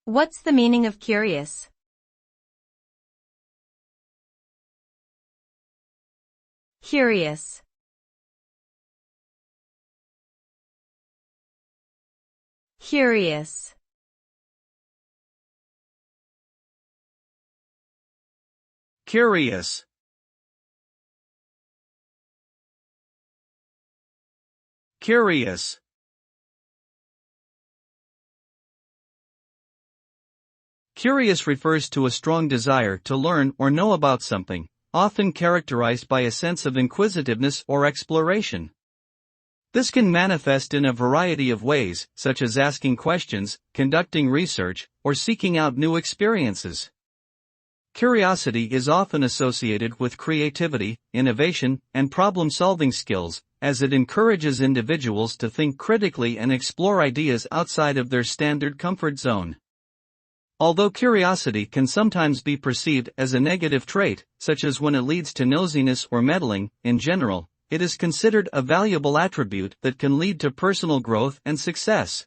What's the meaning of curious? Curious. Curious. Curious. Curious. Curious refers to a strong desire to learn or know about something, often characterized by a sense of inquisitiveness or exploration. This can manifest in a variety of ways, such as asking questions, conducting research, or seeking out new experiences. Curiosity is often associated with creativity, innovation, and problem-solving skills, as it encourages individuals to think critically and explore ideas outside of their standard comfort zone. Although curiosity can sometimes be perceived as a negative trait, such as when it leads to nosiness or meddling, in general, it is considered a valuable attribute that can lead to personal growth and success.